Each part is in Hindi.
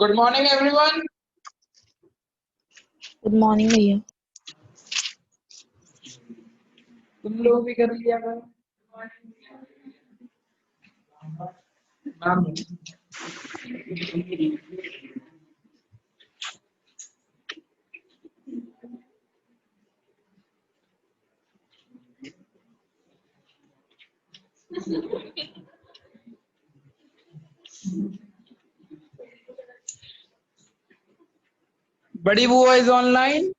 Good morning everyone. Good morning भैया। तुम लोग भी कर लिया करो। मैम बड़ी बुआ is online.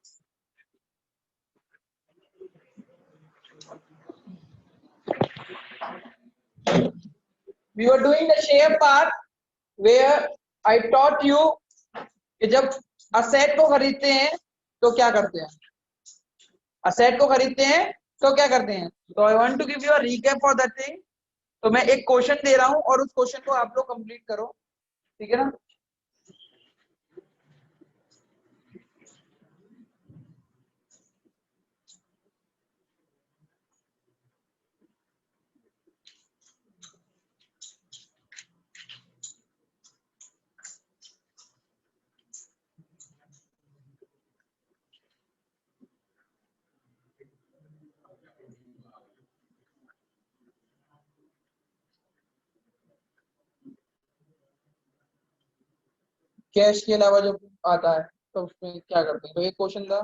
We were doing the share part where I taught you कि जब असेट को खरीदते हैं तो क्या करते हैं, असेट को खरीदते हैं तो क्या करते हैं। तो I want to give you a recap for that thing. तो मैं एक क्वेश्चन दे रहा हूं और उस क्वेश्चन को आप लोग कंप्लीट करो, ठीक है ना। कैश के अलावा जो आता है तो उसमें क्या करते हैं। तो एक क्वेश्चन था,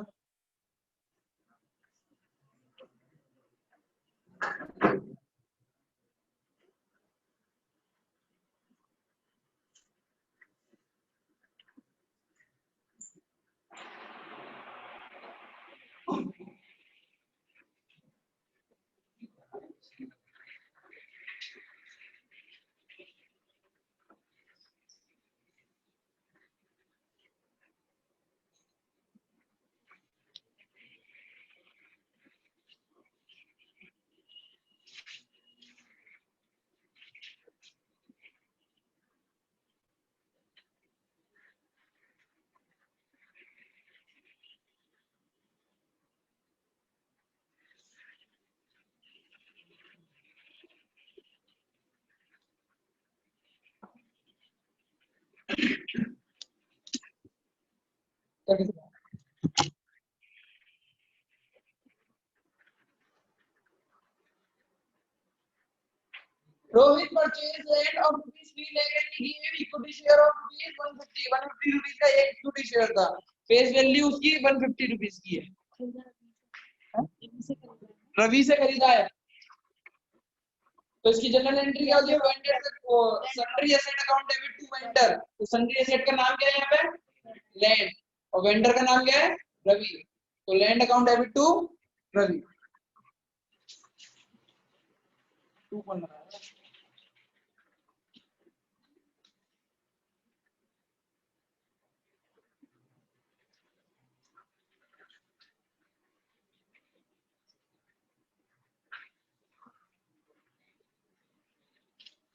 Rohit purchased land of rupees 3 lakh and he gave equity share of rupees 150 rupees का एक equity share था, फेस वैल्यू उसकी 150 रुपीस की है। रवि से खरीदा है तो इसकी जनरल एंट्री क्या होती है, vendor sundry asset account debit to vendor. तो सन्ड्री एसेट का नाम क्या है यहाँ पे, लैंड, और वेंडर का नाम क्या है, रवि। तो land account debit to Ravi.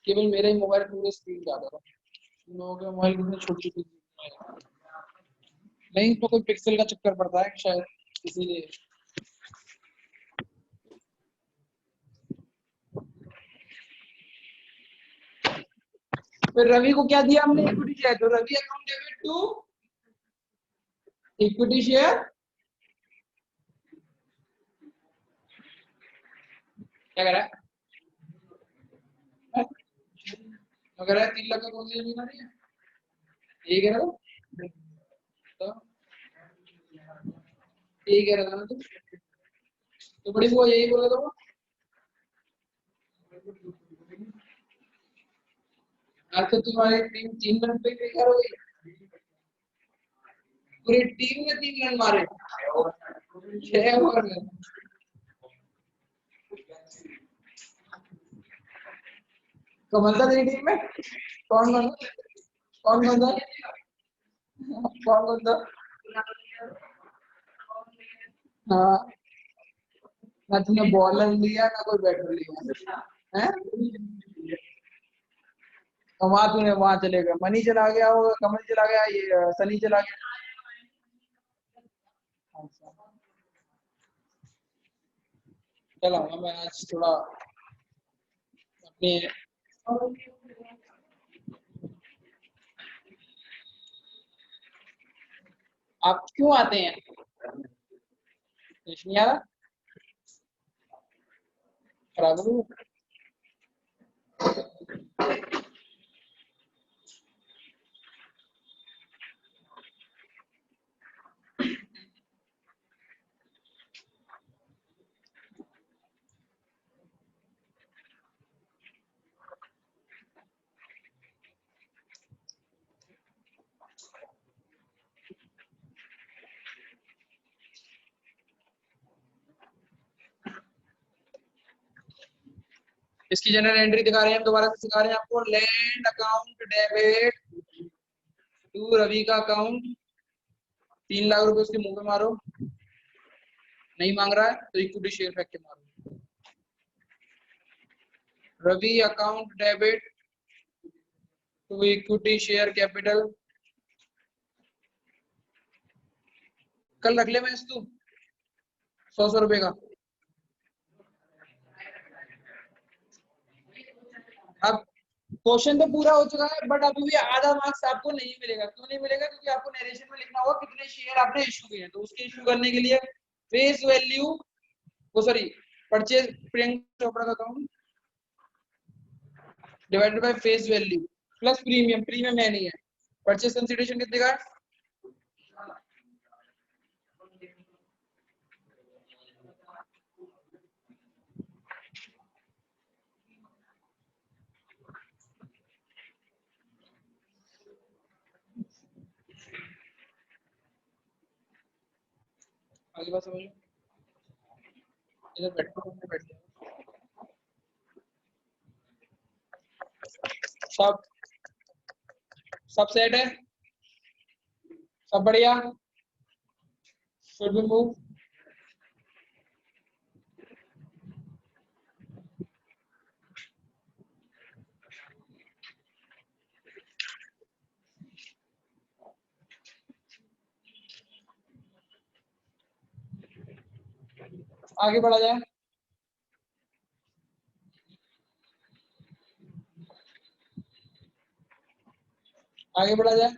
केवल मेरा ही मोबाइल पूरे स्क्रीन ज्यादा था, लोगों के मोबाइल कितने छोटी छोटी नहीं, तो कोई पिक्सल का चक्कर पड़ता है शायद इसीलिए। फिर रवि को क्या दिया हमने, इक्विटी शेयर। तो Ravi account debit to equity share, क्या कह रहा है, अगर है 3 लाख का कौन सी जमीन आ रही है, यही कह रहा था, यही कह रहा था ना तू। तो बड़ी बुआ यही बोला था वो। अच्छा तुम्हारी टीम 3 रन पे बेकार हो गई, पूरी टीम ने 3 रन मारे, 6 ओवर में। कमल था तेरी टीम में, कौन कौन कौन कौन था, कौन कौन था। हाँ, ना तुमने बॉलर लिया ना कोई बैटर लिया है। और वहां तूने वहां चले गया, मनी चला गया, वो कमल चला गया, ये सनी चला गया। चलो मैं आज थोड़ा अपने आप क्यों आते हैं? नहीं आ रहा, खराब हो। इसकी जनरल एंट्री दिखा रहे हैं, दोबारा से सिखा रहे हैं आपको। Land account debit to Ravi का अकाउंट, 3 लाख रुपए उसके मुंह पे मारो, नहीं मांग रहा है तो इक्विटी शेयर फेंक के मारो। Ravi account debit to equity share capital, कल रख ले मैं तू 100 रुपए का। अब क्वेश्चन तो पूरा हो चुका है, बट अभी भी आधा मार्क्स आपको नहीं मिलेगा। क्यों नहीं मिलेगा? क्योंकि आपको नरेशन में लिखना होगा कितने शेयर आपने इशू किए हैं। तो उसके इशू करने के लिए फेस वैल्यू, वो सॉरी परचेज प्रियंका चोपड़ा का account divided by face value plus premium, premium है नहीं है। परचेज कंसीडरेशन कितने का? आगे बात समझो, इधर बैठो, बैठ जाओ। सब सब सेट है, सब बढ़िया। Should be move. आगे बढ़ा जाए। आगे बढ़ा जाए।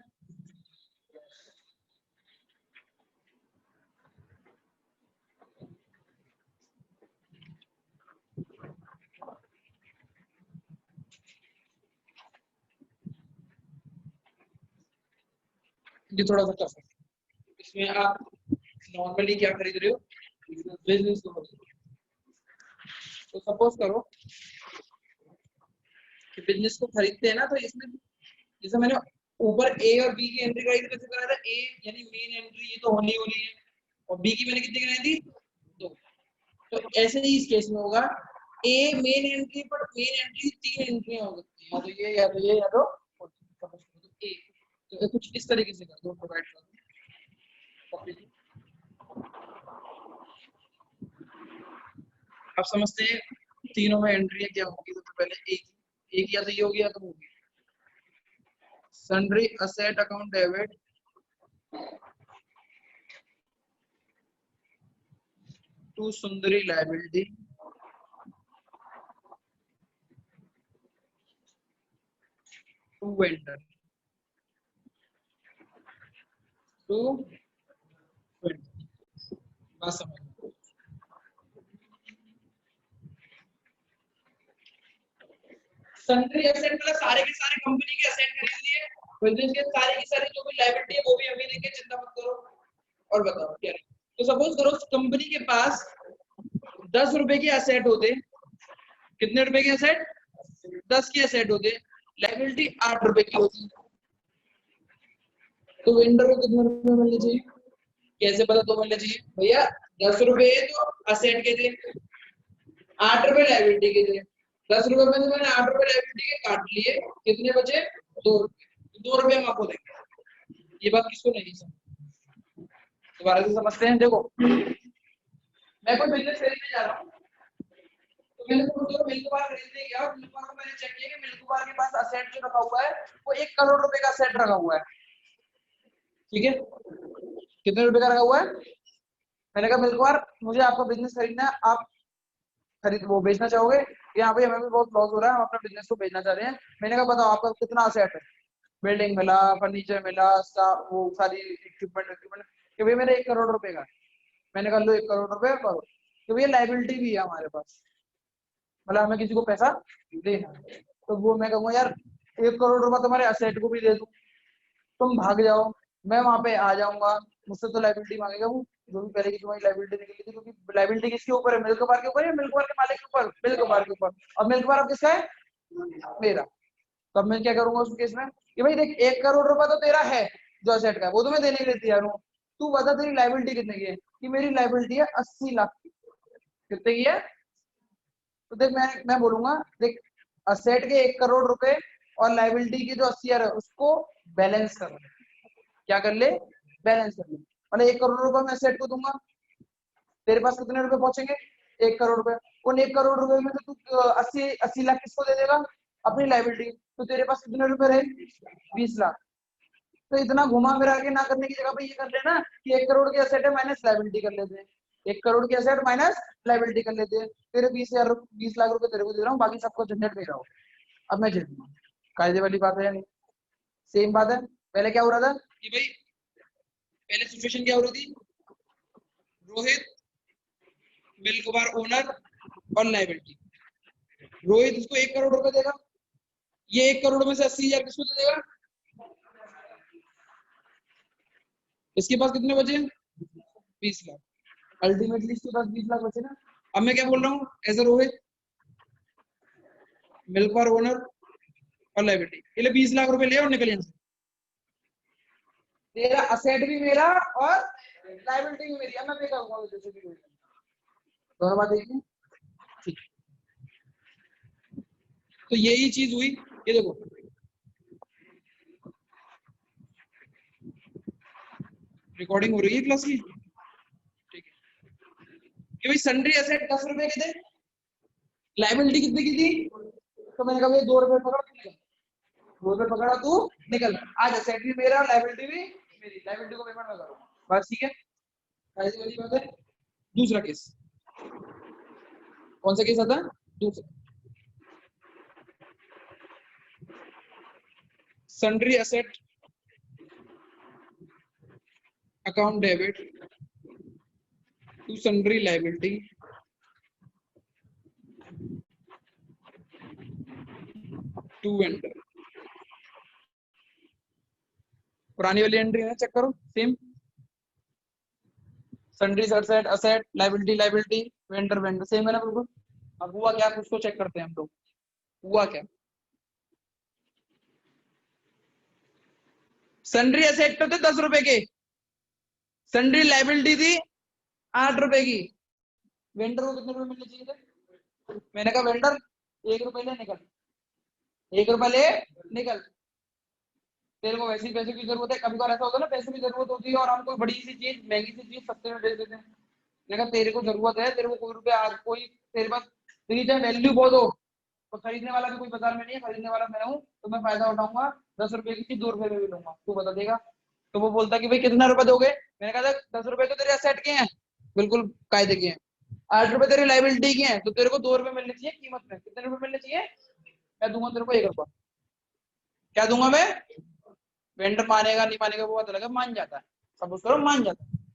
ये थोड़ा सा टफ है, इसमें आप नॉर्मली क्या खरीद रहे हो? बिजनेस को खरीद रहे हो। तो सपोज करो कि बिजनेस को खरीदते हैं ना, तो इसमें जैसे मैंने ऊपर ए और बी की एंट्री कराई थी, कैसे कराया था? ए यानी मेन एंट्री, ये तो होनी होनी है, और बी की मैंने कितनी कराई थी? 2। तो ऐसे ही इस केस में होगा, ए मेन एंट्री, पर मेन एंट्री 3 एंट्री हो सकती है, या तो ये या तो ये या तो ए। तो कुछ इस तरीके से कर दो, प्रोवाइड कर दो। आप समझते हैं तीनों में एंट्री क्या होगी? तो पहले एक या तो ये होगी या तो होगी। Sundry asset account debit to sundry liability to vendor to vendor. बात समझ लो। सन्ड्री एसेट मतलब सारे के सारे कंपनी के एसेट खरीद लिए, बिजनेस के सारे की सारी जो भी लायबिलिटी है वो भी अभी देंगे, चिंता मत करो। और बताओ क्या है? तो सपोज करो कंपनी के पास 10 रुपए के एसेट होते, कितने रुपए के एसेट? 10 के एसेट होते, लायबिलिटी 8 रुपए की होती, तो वेंडर को कितने रुपए मिलने चाहिए? कैसे पता तो मिलने चाहिए भैया? 10 रुपए तो असेट के थे, 8 रुपए लायबिलिटी के थे। 10 रुपए में तो मैंने 8 रुपए लायबिलिटी के काट लिए, कितने बचे? 2 रुपए। 2 रुपए हम आपको देंगे। ये बात किसको नहीं समझ? दोबारा से समझते हैं। देखो, मैं कोई बिजनेस खरीदने जा रहा हूँ, तो मैंने तो मिल्क बार खरीदने गया, मिल्क बार को मैंने चेक किया कि मिल्क बार के पास असेट जो रखा हुआ है वो 1 करोड़ रुपए का असेट रखा हुआ है। ठीक है, कितने रुपए का रखा हुआ है? मैंने कहा मिल्क बार, मुझे आपका बिजनेस खरीदना है, आप खरीद वो बेचना चाहोगे? यहाँ पे हमें भी बहुत लॉस हो रहा है, हम अपना बिजनेस को बेचना चाह रहे हैं। मैंने कहा बताओ आपका कितना असेट है? बिल्डिंग मिला, फर्नीचर मिला, वो सारी इक्विपमेंट कि भाई मेरा 1 करोड़ रुपए का है, मैंने कहा लो 1 करोड़ रुपए करो, तो भैया लाइबिलिटी भी है हमारे पास, मतलब हमें किसी को पैसा देना, तो वो मैं कहूँगा यार 1 करोड़ रुपए तुम्हारे असेट को भी दे दूं, तुम भाग जाओ, मैं वहां पे आ जाऊंगा, मुझसे तो लाइबिलिटी मांगेगा वो, जो भी पहले की तुम्हारी लाइबिलिटी निकली थी, क्योंकि लाइबिलिटी किसके ऊपर है, मिल्क बार के ऊपर या मिल्क बार के मालिक के ऊपर, मिल्क बार के ऊपर, और मिल्क बार अब किसका है, मेरा। तो अब मैं क्या करूंगा उस केस में कि भाई देख 1 करोड़ रुपए तो तेरा है जो असेट का है, वो तो मैं देने के लिए तैयार हूँ, तू बता तेरी लाइबिलिटी कितने की है, कि मेरी लाइबिलिटी है 80 लाख की। कितने की है, तो देख मैं बोलूंगा देख असेट के 1 करोड़ रुपए और लाइबिलिटी की जो 80 है उसको बैलेंस कर ले, क्या कर ले, बैलेंस कर ले, मतलब 1 करोड़ रुपए मैं असेट को दूंगा, तेरे पास कितने रुपए पहुंचेंगे, 1 करोड़ रुपए, उन 1 करोड़ रुपए में से तू 80 लाख किसको दे देगा, अपनी लाइबिलिटी, तो तेरे पास कितने रुपए रहे, 20 लाख। तो इतना घुमा फिरा के ना करने की जगह पे ये कर लेना कि 1 करोड़ की एसेट है माइनस लाइबिलिटी कर लेते हैं, 1 करोड़ की एसेट माइनस लाइबिलिटी कर लेते हैं, तेरे 20 लाख रुपए तेरे को दे रहा हूँ, बाकी सबको झंझट दे रहा हूँ, अब मैं झेल लूंगा, कायदे वाली बात है या नहीं, सेम बात है। पहले क्या हो रहा था कि भाई पहले सिचुएशन क्या हो रही थी, रोहित मिल्क बार ओनर और लाइबिलिटी, रोहित उसको 1 करोड़ रुपए देगा, ये 1 करोड़ में से 80,000 किसको दे देगा, इसके पास कितने बचे, 20 लाख, अल्टीमेटली इसके पास 20 लाख बचे ना। अब मैं क्या बोल रहा हूँ as a Rohit milk bar owner और लाइबिलिटी, ये ले 20 लाख रुपए ले और निकल यहाँ से, तेरा असेट भी मेरा और लाइबिलिटी भी मेरी, अब मैं पे करूंगा जैसे भी, दोनों बात एक ही, ठीक। तो यही चीज हुई, ये देखो रिकॉर्डिंग हो रही है क्लास की, ठीक है, कि भाई सन्ड्री एसेट 10 रुपए के थे, लाइबिलिटी कितने की थी, तो मैंने कहा भाई 2 रुपए पकड़ निकल, 2 रुपए पकड़ा तू निकल, आज असेट भी मेरा लाइबिलिटी भी मेरी, लाइबिलिटी को पेमेंट मैं करूंगा, बस ठीक है, ऐसी वाली बात है। दूसरा केस, कौन सा केस आता है, दूसरा, sundry asset account debit to sundry liability to vendor, पुरानी वाली एंट्री है चेक करो, same sundry asset asset liability liability vendor vendor, same है ना बिल्कुल। अब हुआ क्या, कुछ तो चेक करते हैं हम लोग, हुआ क्या, सन्ड्री एसेट तो थे 10 रुपए के, सन्ड्री लाइबिलिटी थी 8 रुपए की, वेंडर को कितने रुपए मिलने चाहिए थे, मैंने कहा वेंडर 1 रुपए ले निकल, 1 रुपए ले निकल, तेरे को वैसे ही पैसे की जरूरत है, कभी बार ऐसा होता है ना पैसे की जरूरत होती है और हम कोई बड़ी सी चीज महंगी सी चीज सस्ते में बेच देते हैं, मैंने कहा तेरे को जरूरत है, तेरे को कोई रुपया आज कोई तेरे पास, तेरी चाहे वैल्यू बहुत हो, तो खरीदने वाला भी कोई बाजार में नहीं है, खरीदने वाला मैं हूँ, तो मैं फायदा उठाऊंगा, 10 रुपए की चीज 2 रुपए में भी लूंगा, तू बता देगा, तो वो बोलता कि भाई कितना रुपए दोगे, मैंने कहा 10 रुपए तो तेरे असेट के हैं, बिल्कुल कायदे के हैं, 8 रुपए तेरी लाइबिलिटी के हैं, तो तेरे को 2 रुपए मिलने चाहिए कीमत में, कितने रुपए मिलने चाहिए, मैं दूंगा तेरे को 1 रुपया, क्या दूंगा मैं, वेंडर मानेगा नहीं मानेगा वो बात अलग है, मान जाता है, सपोज करो मान जाता है,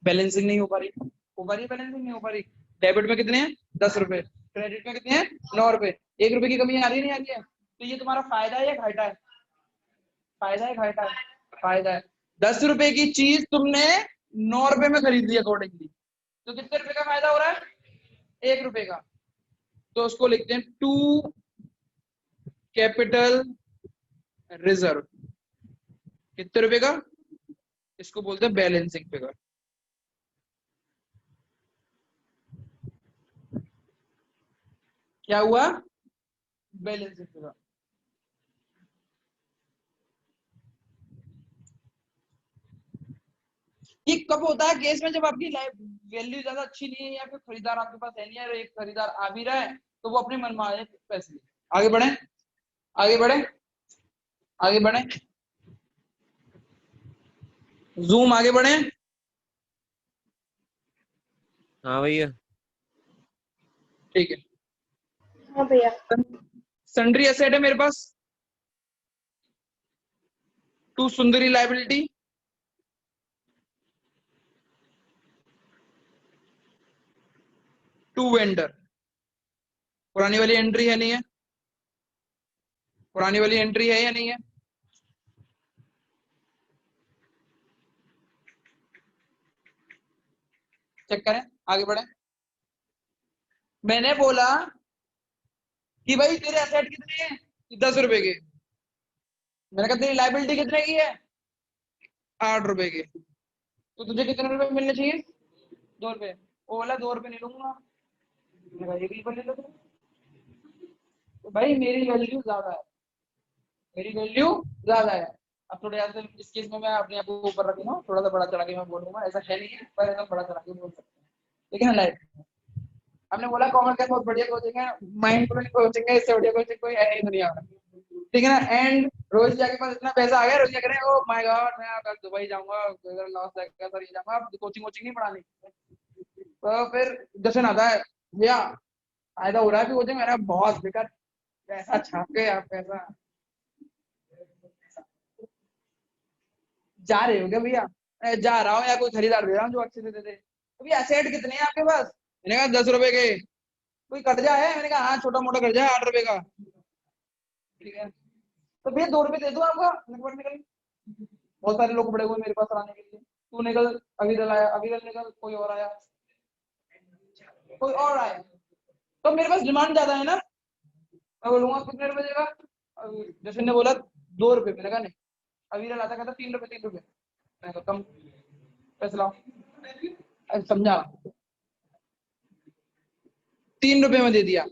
बैलेंसिंग नहीं हो पा रही, हो पा रही है बैलेंसिंग, नहीं हो पा रही, डेबिट में कितने हैं 10 रुपए, क्रेडिट में कितने हैं 9 रुपए, 1 रुपए की कमी आ रही है नहीं आ रही है, तो ये तुम्हारा फायदा है या घाटा है, फायदा है घाटा है, फायदा है, 10 रुपए की चीज तुमने 9 रुपए में खरीद ली अकॉर्डिंगली, तो कितने रुपए का फायदा हो रहा है 1 रुपए का, तो उसको लिखते हैं टू कैपिटल रिजर्व, कितने रुपए का, इसको बोलते हैं बैलेंसिंग फिगर, क्या हुआ, बैलेंसिंग फिगर, ये कब होता है केस में, जब आपकी लाइफ वैल्यू ज्यादा अच्छी नहीं है या फिर खरीदार आपके पास है नहीं है, एक खरीदार आ भी रहा है तो वो अपने मनमाने पैसे ले, आगे बढ़े आगे बढ़े आगे बढ़े, जूम आगे बढ़े, हाँ भैया, ठीक है, हाँ भैया, सन्ड्री एसेट है मेरे पास, to Sundari liability, to vendor. पुरानी वाली एंट्री है नहीं है? पुरानी वाली एंट्री है या नहीं है? चेक करें, आगे बढ़े। मैंने बोला कि भाई तेरे एसेट कितने हैं? 10 रुपए के। मैंने कहा तेरी लाइबिलिटी कितने की है? 8 रुपए की। तो तुझे कितने रुपए मिलने चाहिए? 2 रुपए। वो बोला 2 रुपए नहीं लूंगा। मैंने कहा 1 रुपए ले लो। तो भाई मेरी वैल्यू ज्यादा है, मेरी वैल्यू ज्यादा है। अब थोड़ा यार इस केस में मैं अपने आप को ऊपर रखूंगा, थोड़ा सा बड़ा चढ़ा के मैं बोलूंगा, ऐसा है नहीं है पर एकदम बड़ा चढ़ा के बोल सकते हैं, लेकिन लाइफ हमने बोला कॉमन का बहुत बढ़िया कोचिंग है, माइंडफुल कोचिंग है, इससे बढ़िया कोचिंग कोई है नहीं दुनिया में, ठीक है ना। एंड रोहित के पास इतना पैसा आ गया, रोहित कह रहे हैं ओ माय गॉड मैं कल दुबई जाऊंगा, अगर लॉस जाएगा सर ये जाऊंगा, कोचिंग कोचिंग नहीं पढ़ानी। तो फिर जश्न आता है भैया फायदा हो रहा है, कोचिंग मेरा बहुत बेकार, पैसा छाप के आप पैसा जा रहे हो क्या भैया? जा रहा हूँ या कोई खरीदार दे रहा हूँ जो अच्छे से दे दे। तो भैया सेट कितने हैं आपके पास? मैंने कहा 10 रुपए के। कोई कर्जा है? मैंने कहा हाँ छोटा मोटा कर्जा है 8 रुपए का। ठीक है तो भैया 2 रुपए दे दो आपका, निकल। बहुत सारे लोग बड़े हुए मेरे पास आने के लिए, तू निकल, अविरल आया, अविरल निकल, कोई और आया, कोई और आया, तो मेरे पास डिमांड ज्यादा है ना। मैं बोलूंगा कितने रुपए देगा? जैसे ने बोला 2 रुपए, मैंने कहा नहीं। अविरल आता कहता 3 रुपए 3 रुपए, मैं कहा कम पैसे लाओ। समझा? 3 रुपए में दे दिया।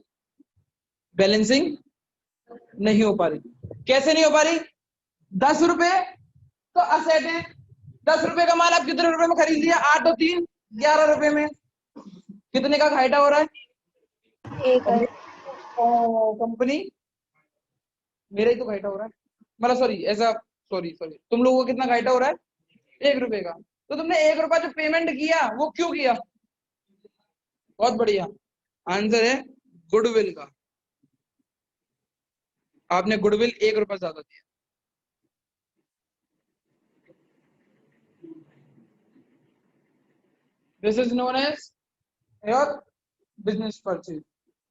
बैलेंसिंग नहीं हो पा रही। कैसे नहीं हो पा रही? 10 रुपए तो असेट है, 10 रुपए का माल आप कितने रुपए में खरीद लिया? 8 और 3 11 रुपए में। कितने का घाटा हो रहा है? एक कंपनी मेरा ही तो घाटा हो रहा है, मतलब सॉरी ऐसा, सॉरी तुम लोगों को कितना घाटा हो रहा है? 1 रुपए का। तो तुमने 1 रुपया जो पेमेंट किया वो क्यों किया? बहुत बढ़िया आंसर है गुडविल का। आपने गुडविल 1 रुपया ज्यादा दिया। This is known as your business purchase.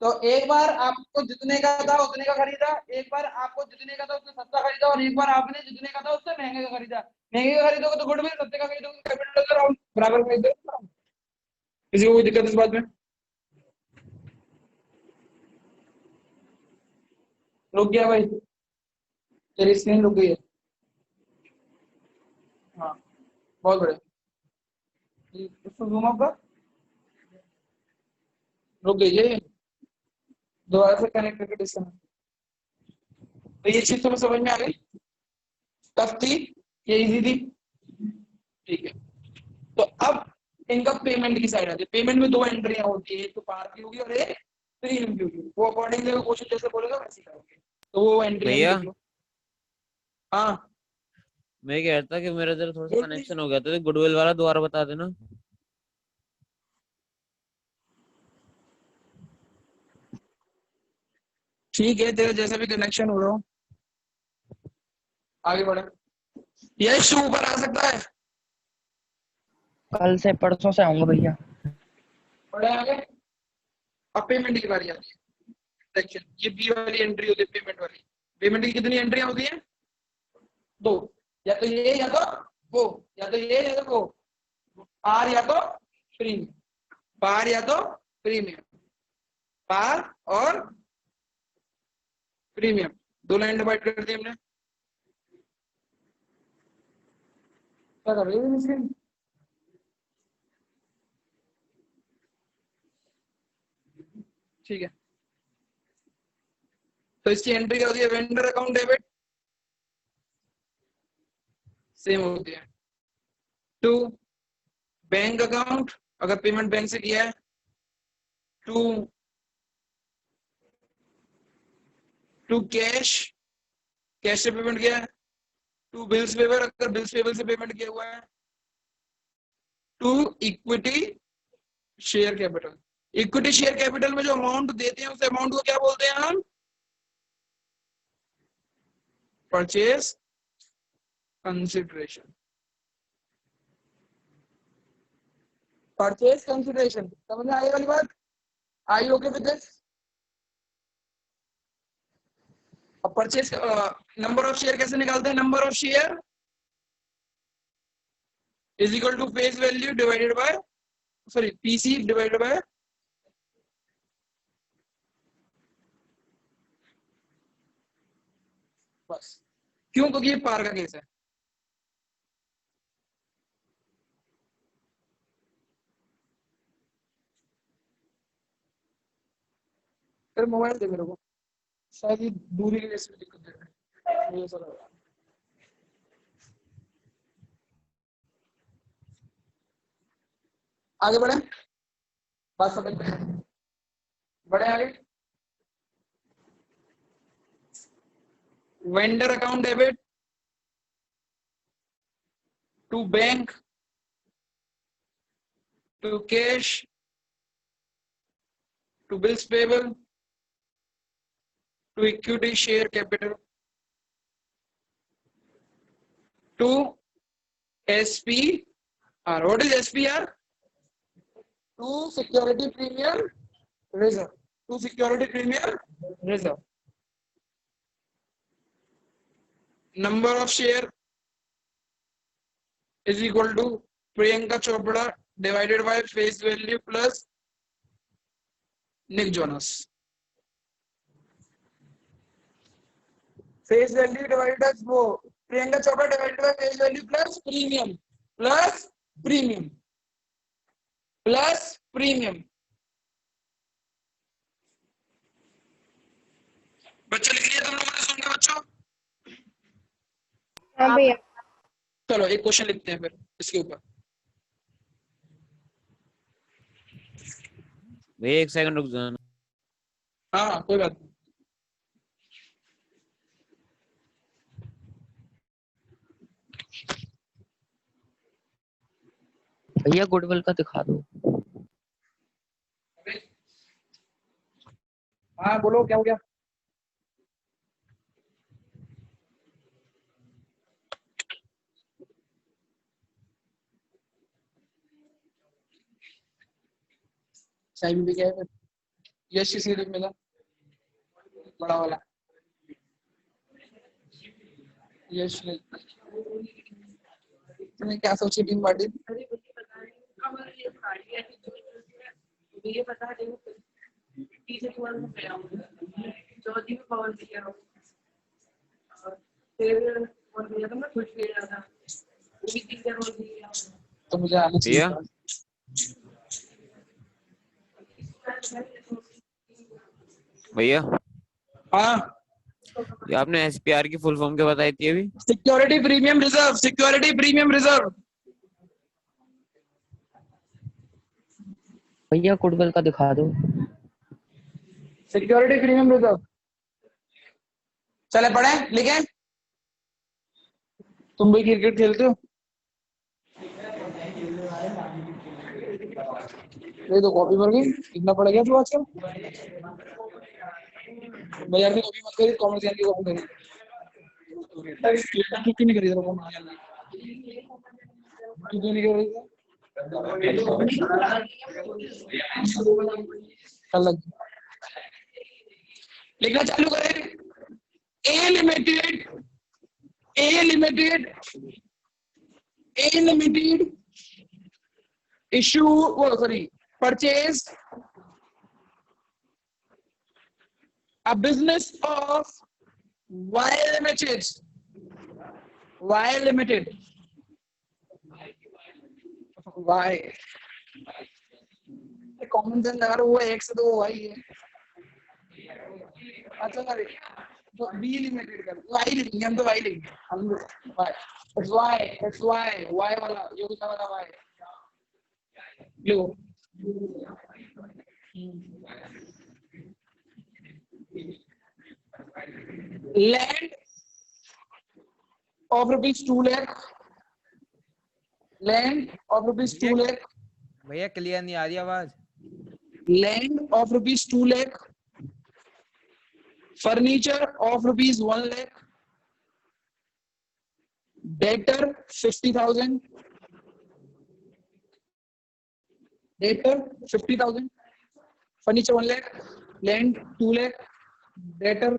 तो एक बार आपको जितने का था उतने का खरीदा, एक बार आपको जितने का था उससे सस्ता खरीदा, और एक बार आपने जितने का था उससे महंगे का खरीदा। महंगे का खरीदोगे तो गुडविल, सस्ते का खरीदोगे तो कैपिटल बराबर खरीदो। किसी को कोई दिक्कत इस बात में? रुक गया भाई, तेरी स्क्रीन रुक गई है। हाँ बहुत बढ़िया, इसको जूम अप कर, रुक गई है दोबारा से कनेक्ट करके डिस्कनेक्ट। तो ये चीज तुम्हें समझ में आ गई? टफ थी ये इजी थी? ठीक है तो अब इनका पेमेंट की साइड आती है। पेमेंट में 2 एंट्रियां होती है, एक तो पार की होगी और एक प्रीमियम की होगी। वो अकॉर्डिंगली क्वेश्चन जैसे बोलेगा वैसे ही करोगे। तो वो एंट्री भैया देख लो। हाँ मैं कह रहा था कि मेरा जरा थोड़ा सा कनेक्शन हो गया था, तो गुडविल वाला दोबारा बता देना। ठीक है, तेरा जैसा भी कनेक्शन हो रहा हो, आगे बढ़े। यश ऊपर आ सकता है? कल से परसों से आऊंगा भैया। बढ़े आगे। अब पेमेंट की बारी आती है। सेक्शन ये बी वाली एंट्री होती है, पेमेंट वाली। पेमेंट की कितनी एंट्रियां होती है? 2, या तो ये या तो वो, या तो ये या तो वो, पार या तो प्रीमियम, पार या तो प्रीमियम, पार और प्रीमियम, 2 लाइन डिवाइड कर दी हमने। क्या कर रही है स्क्रीन? ठीक है तो इसकी एंट्री क्या होती है? वेंडर अकाउंट डेबिट सेम होती है, टू बैंक अकाउंट अगर पेमेंट बैंक से किया है, टू कैश, कैश से पेमेंट किया है, टू बिल्स पेपर अगर बिल्स पेपर से पेमेंट किया हुआ है, to equity share capital. Equity share capital में जो अमाउंट देते हैं उस अमाउंट को क्या बोलते हैं हम? परचेज कंसिडरेशन, परचेज कंसिडरेशन समझ में आई वाली बात? I okay with this? अब परचेज नंबर ऑफ शेयर कैसे निकालते हैं? Number of share is equal to face value divided by sorry PC divided by बस। क्यों? क्योंकि ये पार का केस है। फिर मोबाइल दे मेरे को, शायद ये दूरी की वजह से दिक्कत दे रहा है मुझे ऐसा लग रहा है। आगे बढ़े, बात समझ में बढ़े आगे। Vendor account debit to bank to cash to bills payable to equity share capital to SPR. What is SPR? To security premium reserve. To security premium reserve. Number of share is equal to Priyanka Chopra divided by face value plus Nick Jonas. Face value divided by Priyanka Chopra divided by face value plus premium plus premium plus premium. बच्चों लिख लिया तुम लोगों ने? सुन के बच्चों? हाँ भैया। चलो एक क्वेश्चन लिखते हैं फिर इसके ऊपर। भैया एक सेकंड रुक जाना। हाँ कोई बात नहीं। भैया गुडविल का दिखा दो। हाँ बोलो क्या हो गया? साइड भी क्या है? यश सीरीज मिला बड़ा वाला यश ने तुमने क्या सोची टीम पार्टी? तो मुझे आना चाहिए। भैया हाँ ये आपने SPR की फुल फॉर्म क्या बताई थी अभी? Security premium reserve. Security premium reserve भैया गुडविल का दिखा दो। Security premium reserve. चले पढ़े लिखे? तुम भी क्रिकेट खेलते हो? ये तो कॉपी भर गई। कितना पड़ गया तू आजकल? बाजार की कॉपी मत करी, कॉमर्स की कॉपी करी। क्यों नहीं करी? क्यों नहीं करी? लिखना चालू करें। A limited issue purchase a business of Y Limited. Y common sense लगा रहा, वो एक से तो वो वाई है। अच्छा अरे तो बी लिमिटेड कर वाई लिखेंगे हम, तो वाई लिखेंगे हम वाई। इट्स वाई वाला योगिता वाला वाई लिखो। Land of ₹2 lakh. Land of ₹2 lakh. भैया क्लियर नहीं आ रही आवाज। Land of ₹2 lakh. Furniture of ₹1 lakh. Debtor 50,000. Debtor 50,000. Furniture 1 lakh. Land 2 lakh. Debtor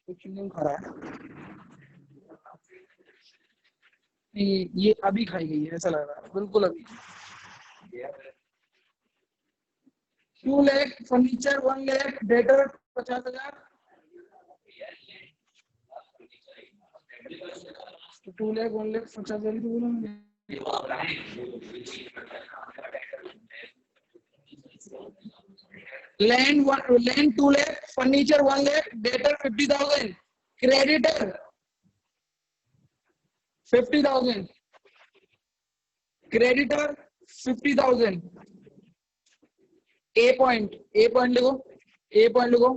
कुछ नहीं खा रहा है, ये अभी खाई गई है ऐसा लग रहा है, बिल्कुल अभी। 2 लाख फर्नीचर 1 लाख डेटर 50,000। 2 लाख 1 लाख 50,000 तो बोला मैंने। Land 2 lakh furniture 1 lakh debtor 50,000 creditor 50,000 creditor 50,000। ए पॉइंट लिखो, ए पॉइंट लिखो।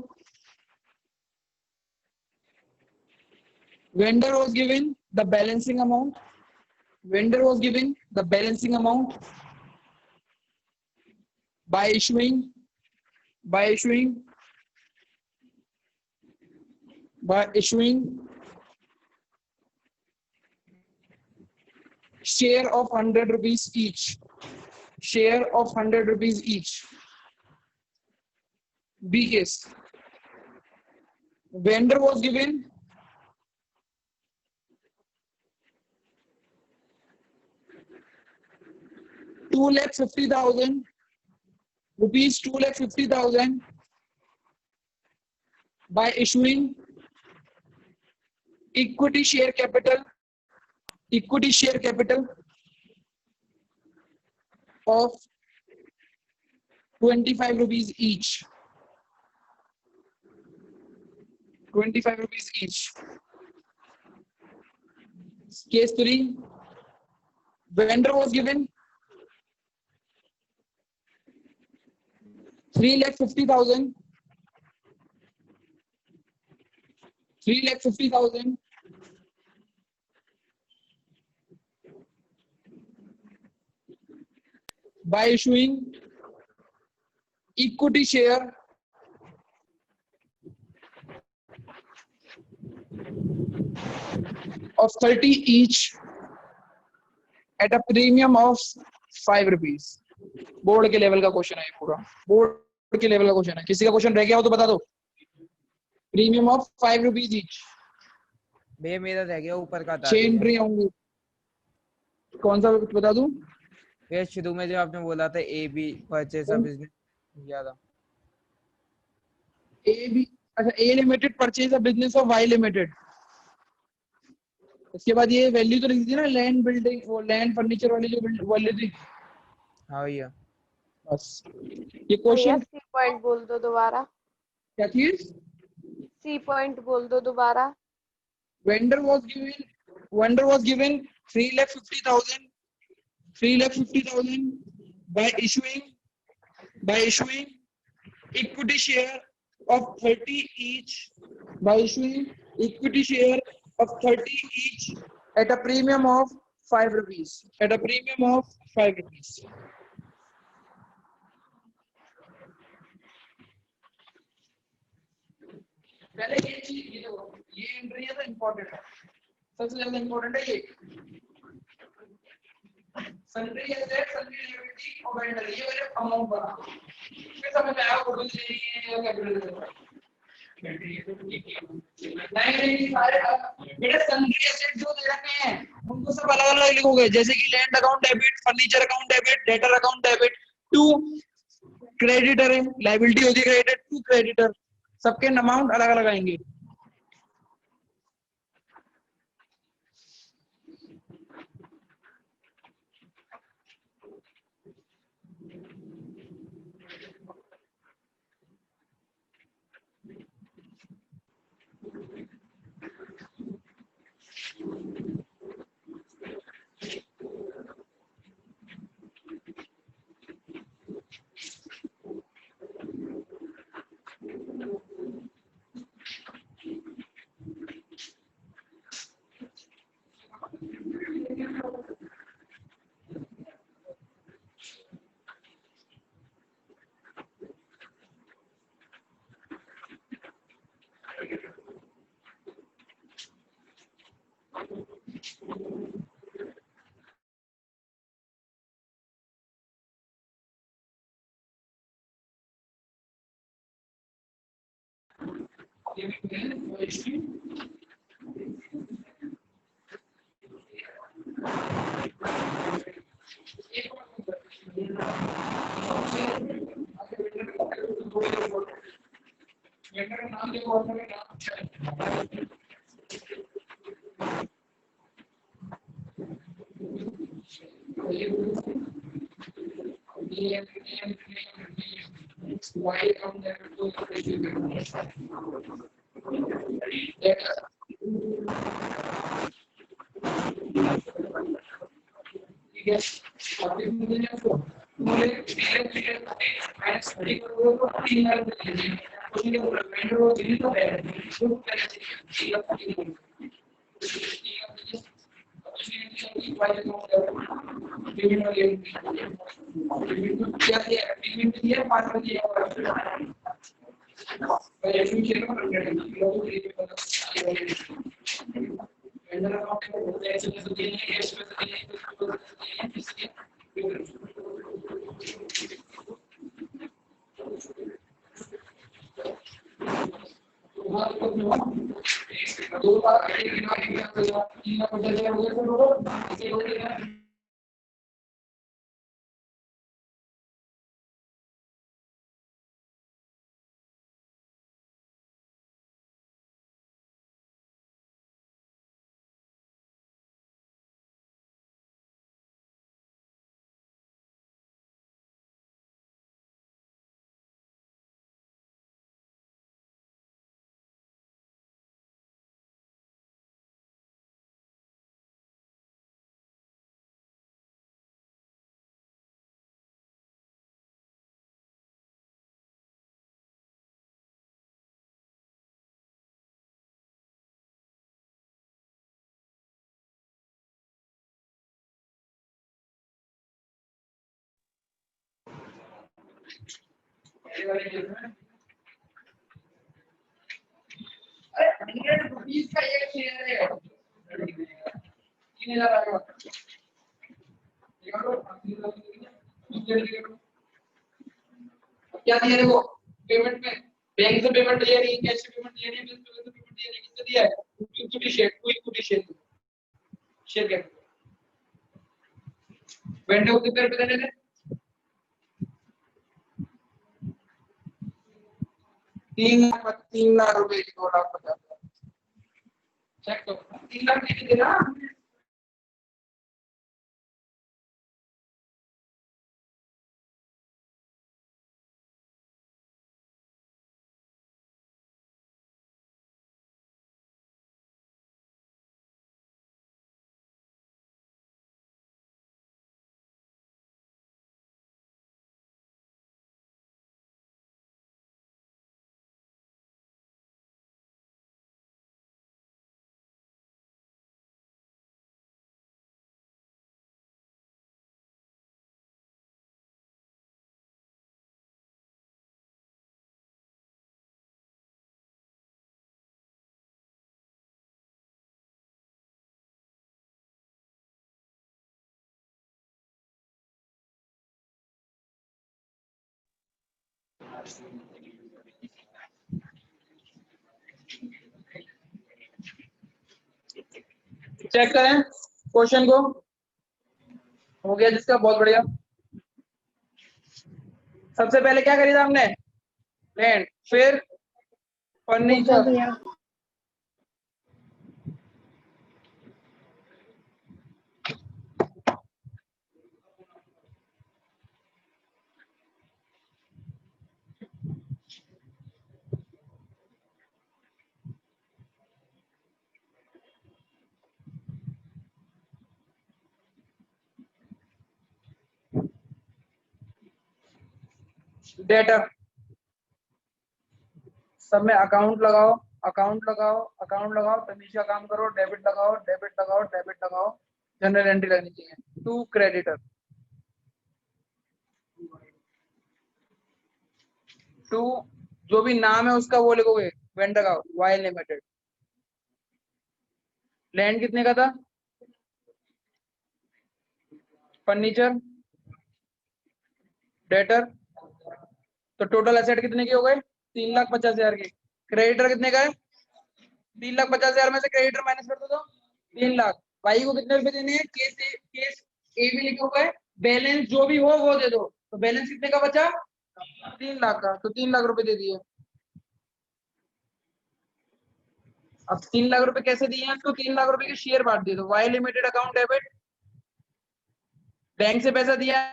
Vendor was given the balancing amount. Vendor was given the balancing amount by issuing share of 100 rupees each. Share of 100 rupees each. B case. Vendor was given ₹2,50,000 ₹2,50,000 by issuing equity share capital of 25 rupees each. 25 rupees each. Case 3. Vendor was given 3,50,000 by issuing equity share of 30 each at a premium of 5 rupees. Board के लेवल का क्वेश्चन है ये पूरा, बोर्ड के लेवल का क्वेश्चन है। किसी का क्वेश्चन रह गया हो तो बता दो। Premium of 5 rupees each. भैया मेरा रह गया ऊपर का था। 6 एंट्री होंगी। कौन सा बता दूं? भैया शुरू में जो आपने बोला था A B purchase of business याद है। ए बी, अच्छा A limited purchase of business of Y limited. इसके बाद ये वैल्यू तो लिख दी ना, लैंड बिल्डिंग, वो लैंड फर्नीचर वाली जो वैल्यू थी। हाँ भैया बस ये क्वेश्चन। सी पॉइंट बोल दो दोबारा। क्या चीज? सी पॉइंट बोल दो दोबारा। Vendor was given 3,50,000 by issuing equity share of 30 each, at a premium of 5 rupees. पहले ये चीज, ये देखो, ये एंट्री है तो इम्पोर्टेंट है, सबसे ज्यादा इम्पोर्टेंट है ये। सन्ड्री एसेट, सन्ड्री लायबिलिटी और वेंडर, ये वाले अमाउंट बना। फिर समझ में आया गुडविल दे रही है या कैपिटल दे रही है। नहीं सारे बेटा सन्ड्री एसेट जो दे रखे हैं उनको सब अलग अलग लिखोगे, जैसे कि land account debit, furniture account debit, debtor account debit, to creditor है, लायबिलिटी होती है क्रेडिटर, टू क्रेडिटर, सबके अमाउंट अलग अलग आएंगे। क्या दिया है वो पेमेंट में? बैंक से पेमेंट दिया नहीं, कैश से पेमेंट दिया नहीं, बिल से पेमेंट दिया नहीं, किससे दिया है? Equity share share capital. Vendor को कितने रुपए देने थे? 3 लाख रुपए की 2,50,000। चेक करो 3 लाख नहीं देना। चेक करें क्वेश्चन को। हो गया जिसका, बहुत बढ़िया। सबसे पहले क्या खरीदा हमने? लैंड, फिर फर्नीचर, डेटर। सब में अकाउंट लगाओ, अकाउंट लगाओ, अकाउंट लगाओ, तमीजा काम करो, डेबिट लगाओ, डेबिट लगाओ, डेबिट लगाओ, जनरल एंट्री लगनी चाहिए। टू क्रेडिटर, टू जो भी नाम है उसका वो लिखोगे, वेंडर का वाई लिमिटेड। लैंड कितने का था? फर्नीचर, डेटर, तो टोटल एसेट कितने के हो गए? 3,50,000 के। क्रेडिटर कितने का है? 3,50,000 में से क्रेडिटर माइनस कर दो तो 3 लाख। भाई को कितने रुपए देने हैं? केस ए भी लिखा हुआ है, बैलेंस जो भी हो वो दे दो। तो बैलेंस कितने का बचा? 3 लाख का। तो 3 लाख रुपए दे दिए। अब 3 लाख रुपए कैसे दिए हैं? तो 3 लाख रुपए के शेयर बांट दिए। तो Y limited account debit, bank से पैसा दिया,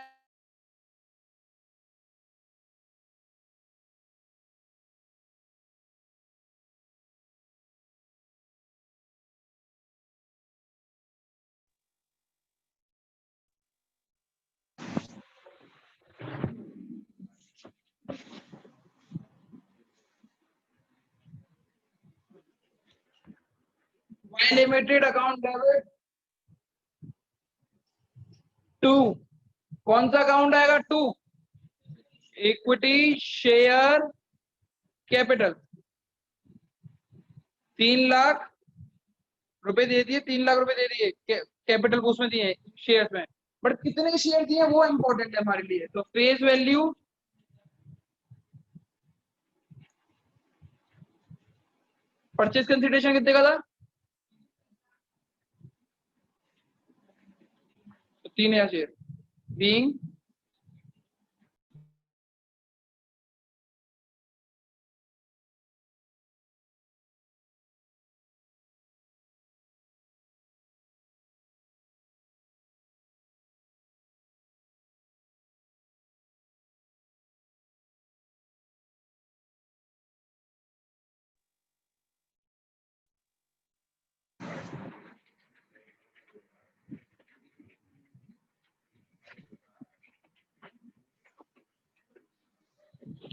Y limited account debit to, कौन सा अकाउंट आएगा? To equity share capital. 3 lakh रुपए दे दिए, 3 लाख रुपए दे दिए कैपिटल को, उसमें दिए शेयर्स में। बट कितने के शेयर दिए वो इंपॉर्टेंट है हमारे लिए। तो फेस वैल्यू परचेज कंसिडरेशन कितने का था? तो 3,000 शेयर बीइंग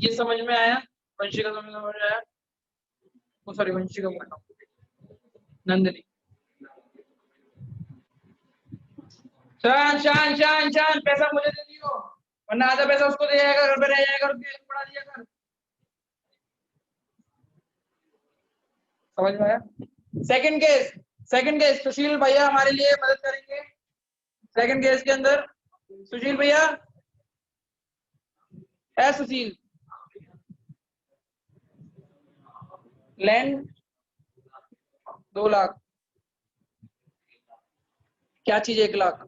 ये समझ में आया? वंशिका समझ में आया? ओ सॉरी, वंशिका बोल रहा हूं, नंदिनी। शान शान शान शान, पैसा मुझे दे दियो, वरना आधा पैसा उसको दे जाएगा, घर पे रह जाएगा, उसको पढ़ा दिया कर। समझ में आया? सेकंड केस सुशील भैया हमारे लिए मदद करेंगे। सेकंड केस के अंदर सुशील भैया, सुशील, लैंड 2 लाख, क्या चीज 1 lakh?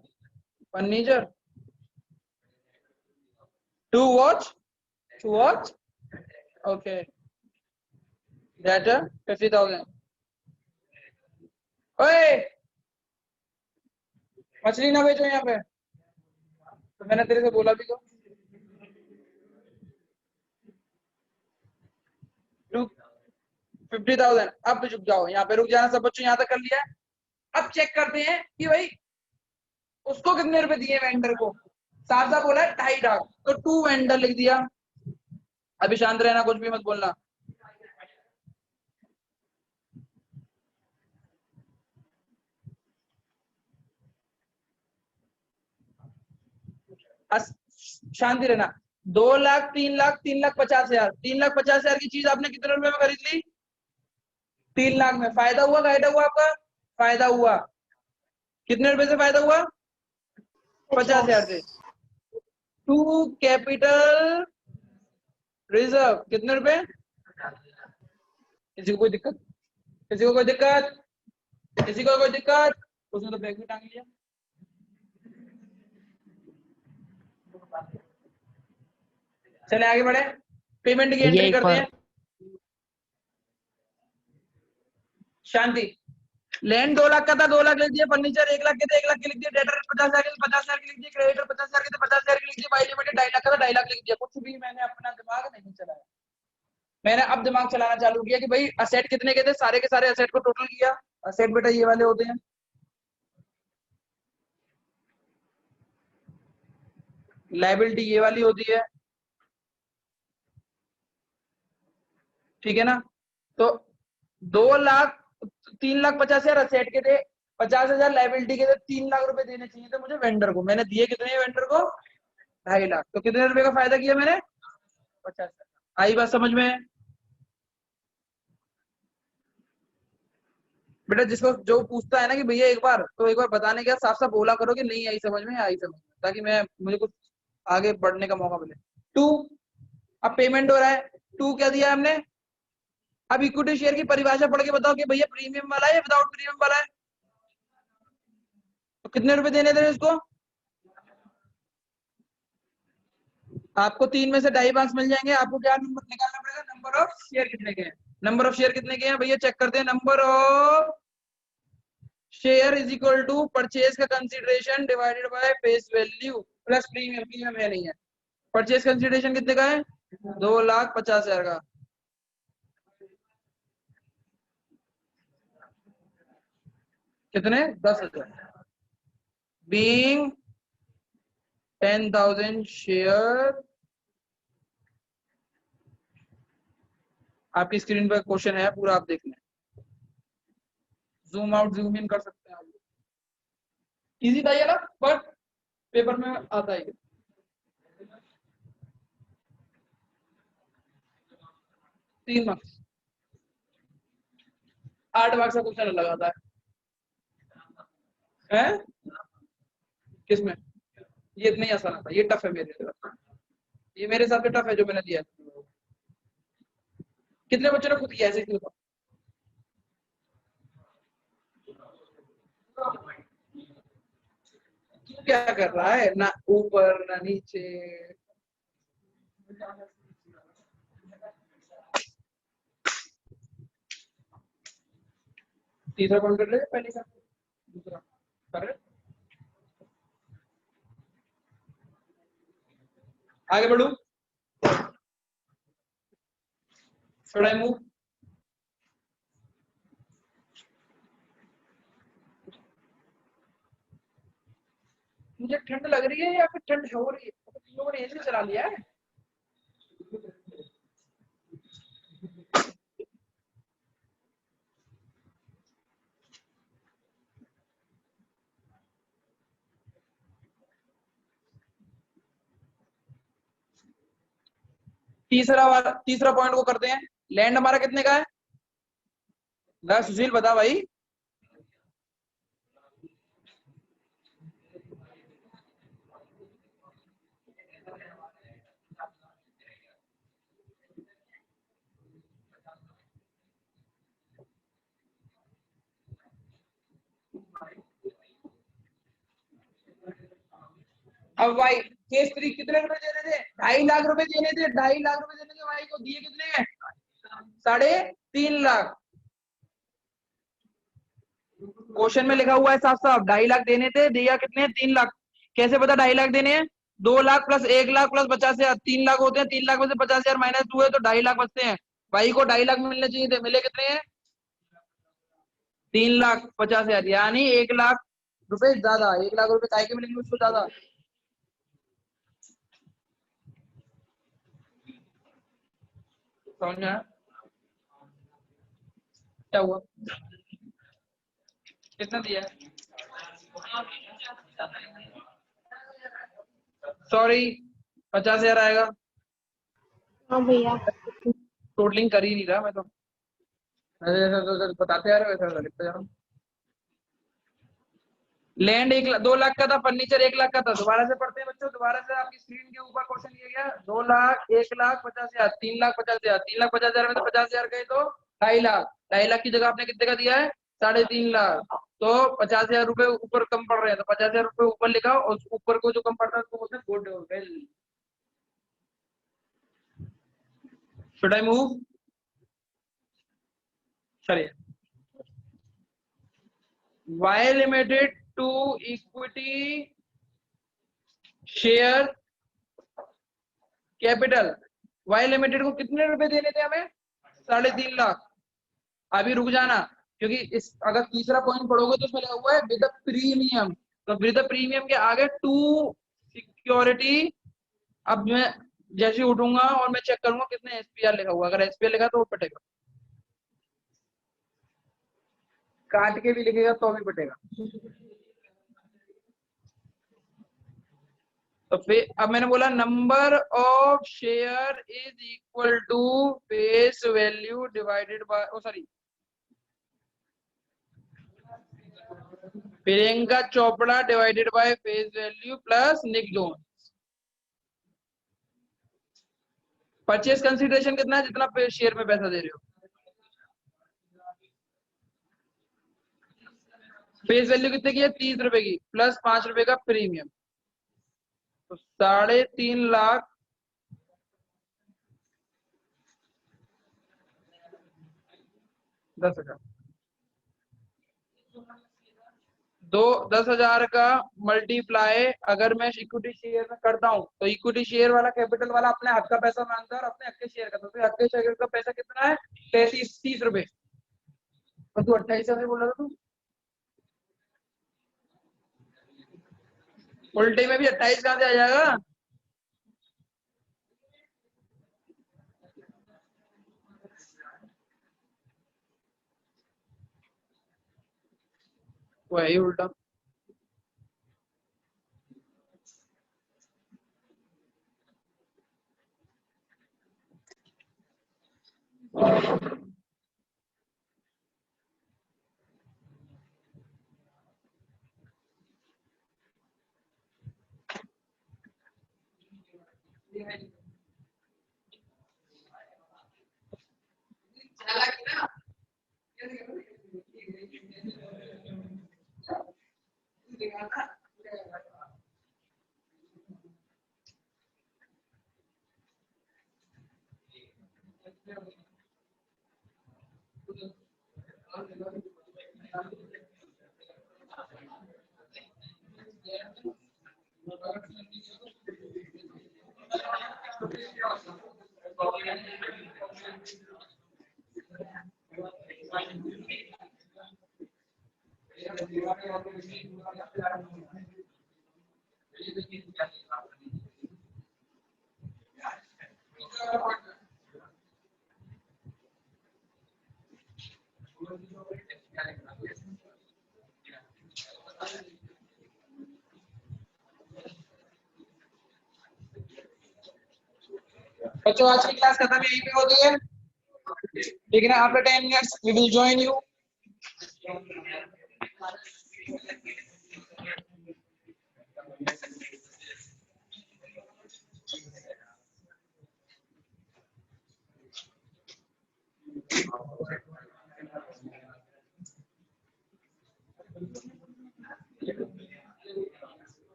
Furniture. To watch okay, that 50,000। ओए मछली ना बेचो यहाँ पे, तो मैंने तेरे से बोला भी तो। 50,000। अब रुक जाओ, यहाँ पे रुक जाना सब बच्चों, यहाँ तक कर लिया है। अब चेक करते हैं कि भाई उसको कितने रुपए दिए वेंडर को। साफ साफ बोला है 2.5 लाख, तो टू वेंडर लिख दिया। अभी शांत रहना, कुछ भी मत बोलना। शांति रहना। 2 लाख, 3 लाख, 3,50,000, 3,50,000 की चीज आपने कितने रुपए में खरीद ली? 3 लाख में। फायदा हुआ घाटा हुआ आपका? फायदा हुआ। कितने रुपए से फायदा हुआ? 50,000 से। टू कैपिटल रिजर्व कितने रुपए? किसी को कोई दिक्कत? किसी को कोई दिक्कत? किसी को कोई दिक्कत? उसने तो बैग भी टांग लिया। चले आगे बढ़े, पेमेंट की एंट्री करते हैं। शांति। लैंड 2 लाख का था, 2 लाख लिख दिया। फर्नीचर 1 लाख के थे, 1 लाख के लिख दिए। डेटर 50,000 के 50,000 के लिख दिए। क्रेडिटर 50,000 के थे, 50,000 के लिख दिए। बाई लिमिटेड 2.5 लाख का था, 2.5 लाख लिख दिया। कुछ भी मैंने अपना दिमाग नहीं चलाया। मैंने अब दिमाग चलाना चालू किया कि भाई असेट कितने के थे, सारे के सारे असेट को टोटल किया। असेट बेटा ये वाले होते हैं, लायबिलिटी ये वाली होती है, ठीक है ना। तो 2 लाख, 3,50,000 असेट के थे, 50,000 लायबिलिटी के थे। 3 लाख रुपए देने चाहिए थे मुझे वेंडर को। मैंने दिए कितने वेंडर को? 2.5 लाख। तो कितने रुपए का फायदा किया मैंने? 50,000। आई बात समझ में? बेटा जिसको जो पूछता है ना कि भैया एक बार, तो एक बार बताने के साफ साफ बोला करो कि नहीं आई समझ में, आई समझ में, ताकि मुझे कुछ आगे बढ़ने का मौका मिले। 2, अब पेमेंट हो रहा है। 2 क्या दिया हमने? अब इक्विटी शेयर की परिभाषा पढ़ के बताओ कि भैया प्रीमियम वाला है या विदाउट प्रीमियम वाला है। तो कितने रुपए देने थे इसको? आपको 3 में से 2.5 मार्क्स मिल जाएंगे। आपको क्या नंबर निकालना पड़ेगा? नंबर ऑफ शेयर कितने के हैं। नंबर ऑफ शेयर कितने के हैं भैया? चेक करते हैं। Number of share is equal to purchase का consideration divided by face value plus premium. Premium है नहीं है। परचेज कंसीडरेशन कितने का है? 2,50,000 का। कितने? 10,000। Being 10,000 share. आपकी स्क्रीन पर क्वेश्चन है पूरा, आप देख लें। जूम आउट जूम इन कर सकते हैं आप। इजी था ये ना, बट पेपर में आता है। 3 मार्क्स, 8 मार्क्स का क्वेश्चन लगा था है? किसमें? ये नहीं आसान था, ये टफ है मेरे लिए। ये मेरे हिसाब से टफ है जो मैंने दिया। कितने बच्चों ने खुद किया ऐसे क्यों? क्या कर रहा है? ना ऊपर ना नीचे। तीसरा कौन कर रहे हैं? पहले का दूसरा कर रहे। आगे बढ़ू। Should I move? मुझे ठंड लग रही है या फिर ठंड हो रही है? तुम लोगों ने एसी चला लिया है। तीसरा पॉइंट को करते हैं। लैंड हमारा कितने का है? सुशील बता भाई। अब भाई केस 3 कितने रुपए देने थे? 2.5 लाख रुपए देने थे। 2.5 लाख रुपए देने थे भाई को। दिए कितने हैं? 3.5 लाख। क्वेश्चन में लिखा हुआ है साफ साफ 2.5 लाख देने थे। दिया कितने? 3 लाख। कैसे पता 2.5 लाख देने हैं? 2 लाख प्लस 1 लाख प्लस 50,000 3 लाख होते हैं। 3 लाख में से 50,000 माइनस 2 है तो 2.5 लाख बचते हैं। भाई को 2.5 लाख मिलने चाहिए थे, मिले कितने हैं? 3,50,000। यानी 1 लाख रुपए ज्यादा। 1 लाख रुपए काय के मिलेंगे उसको ज्यादा? समझ में आया? क्या हुआ? कितना दिया? सॉरी 50,000 आएगा। हाँ भैया। टोटलिंग कर ही नहीं रहा मैं तो। ऐसा बताते आ रहे हो, ऐसा लिखते जा रहा हूँ। लैंड 2 लाख का था, फर्नीचर 1 लाख का था। दोबारा से पढ़ते हैं बच्चों। दोबारा से आपकी स्क्रीन के ऊपर क्वेश्चन दिया गया। 2 लाख 1,50,000 3,50,000 3,50,000 में से 50,000 गए तो 2.5 लाख। 2.5 लाख की जगह आपने कितने का दिया है? 3.5 लाख। तो 50,000 रुपए ऊपर कम पड़ रहे हैं तो 50,000 रुपए ऊपर लिखा और ऊपर को जो कम पड़ता है उसको बोलते हैं गुडविल। Should I move? चलिए। Y limited to equity share capital. Y limited को कितने रुपए देने थे हमें? 3.5 लाख। अभी रुक जाना क्योंकि इस अगर तीसरा पॉइंट पढ़ोगे तो उसमें लिखा हुआ है विद प्रीमियम। तो विद प्रीमियम के आगे टू सिक्योरिटी। अब मैं जैसे उठूंगा और मैं चेक करूंगा कितने एसपीआर लिखा हुआ। अगर एसपीआर लिखा तो वो पटेगा, काट के भी लिखेगा तो भी पटेगा। तो फिर अब मैंने बोला number of share is equal to face value divided by Priyanka Chopra divided by face value plus Nick Jonas. Purchase consideration कितना है? जितना शेयर में पैसा दे रहे हो। फेस वैल्यू कितने की है? 30 रुपए की प्लस 5 रुपए का प्रीमियम, तो 3.5 लाख 10,000। 10,000 का मल्टीप्लाई अगर मैं इक्विटी शेयर में करता हूं तो इक्विटी शेयर वाला कैपिटल वाला अपने हक का पैसा मांगता है और अपने हक के शेयर का, तो हक के शेयर का पैसा कितना है? 30 रुपए। और तू 28 से बोल रहा था, तू उल्टे में भी 28 कहां से आ जाएगा? वही उल्टा। बच्चों आज की क्लास खत्म यहीं पे होती है, ठीक है ना? After 10 minutes we will join you